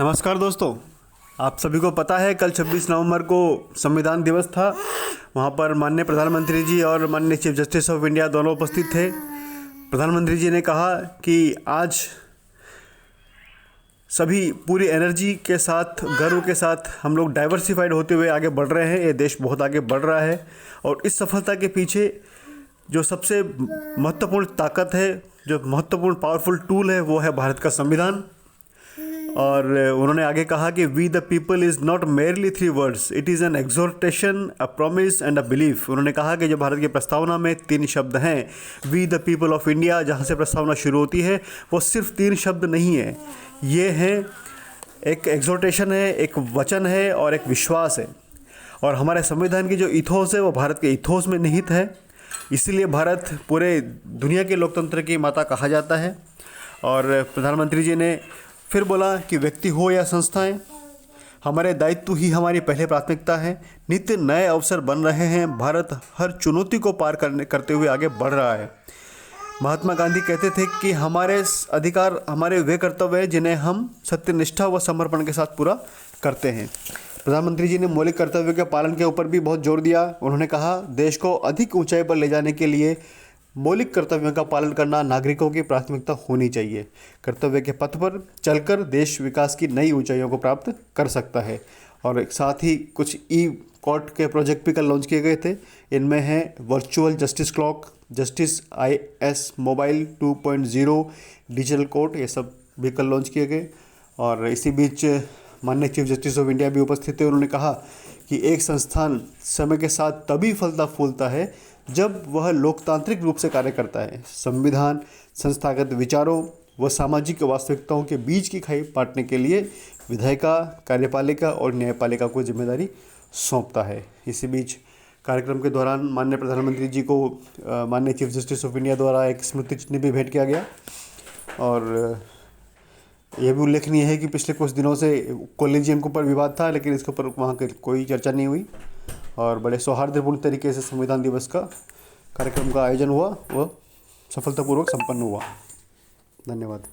नमस्कार दोस्तों। आप सभी को पता है कल 26 नवंबर को संविधान दिवस था। वहाँ पर माननीय प्रधानमंत्री जी और माननीय चीफ जस्टिस ऑफ इंडिया दोनों उपस्थित थे। प्रधानमंत्री जी ने कहा कि आज सभी पूरी एनर्जी के साथ, गर्व के साथ हम लोग डाइवर्सिफाइड होते हुए आगे बढ़ रहे हैं। ये देश बहुत आगे बढ़ रहा है और इस सफलता के पीछे जो सबसे महत्वपूर्ण ताकत है, जो महत्वपूर्ण पावरफुल टूल है, वो है भारत का संविधान। और उन्होंने आगे कहा कि we the people is not merely 3 words, it is an exhortation, a promise and a belief. उन्होंने कहा कि जो भारत की प्रस्तावना में 3 शब्द हैं, we the people of India, जहाँ से प्रस्तावना शुरू होती है, वो सिर्फ 3 शब्द नहीं है। ये हैं एक एक्सोर्टेशन है, एक वचन है और एक विश्वास है। और हमारे संविधान की जो इथोस है वो भारत के इथोस में निहित है। इसीलिए भारत पूरे दुनिया के लोकतंत्र की माता कहा जाता है। और प्रधानमंत्री जी ने फिर बोला कि व्यक्ति हो या संस्थाएं, हमारे दायित्व ही हमारी पहले प्राथमिकता है। नित्य नए अवसर बन रहे हैं, भारत हर चुनौती को पार करते हुए आगे बढ़ रहा है। महात्मा गांधी कहते थे कि हमारे अधिकार हमारे वे कर्तव्य हैं जिन्हें हम सत्यनिष्ठा व समर्पण के साथ पूरा करते हैं। प्रधानमंत्री जी ने मौलिक कर्तव्यों के पालन के ऊपर भी बहुत जोर दिया। उन्होंने कहा देश को अधिक ऊंचाई पर ले जाने के लिए मौलिक कर्तव्यों का पालन करना नागरिकों की प्राथमिकता होनी चाहिए। कर्तव्य के पथ पर चलकर देश विकास की नई ऊंचाइयों को प्राप्त कर सकता है। और साथ ही कुछ ई कोर्ट के प्रोजेक्ट भी कल लॉन्च किए गए थे। इनमें है virtual justice clock, justice IS mobile 2.0, digital court, ये सब भी कल लॉन्च किए गए। और इसी बीच माननीय चीफ जस्टिस ऑफ इंडिया भी उपस्थित थे। उन्होंने कहा कि एक संस्थान समय के साथ तभी फलता फूलता है जब वह लोकतांत्रिक रूप से कार्य करता है। संविधान संस्थागत विचारों व सामाजिक वास्तविकताओं के बीच की खाई पाटने के लिए विधायिका, कार्यपालिका और न्यायपालिका को जिम्मेदारी सौंपता है। इसी बीच कार्यक्रम के दौरान माननीय प्रधानमंत्री जी को माननीय चीफ जस्टिस ऑफ इंडिया द्वारा एक स्मृति चिन्ह भी भेंट किया गया। और यह भी उल्लेखनीय है कि पिछले कुछ दिनों से कॉलेजियम के ऊपर विवाद था, लेकिन इसके ऊपर वहाँ की कोई चर्चा नहीं हुई और बड़े सौहार्दपूर्ण तरीके से संविधान दिवस का कार्यक्रम का आयोजन हुआ, वह सफलतापूर्वक संपन्न हुआ। धन्यवाद।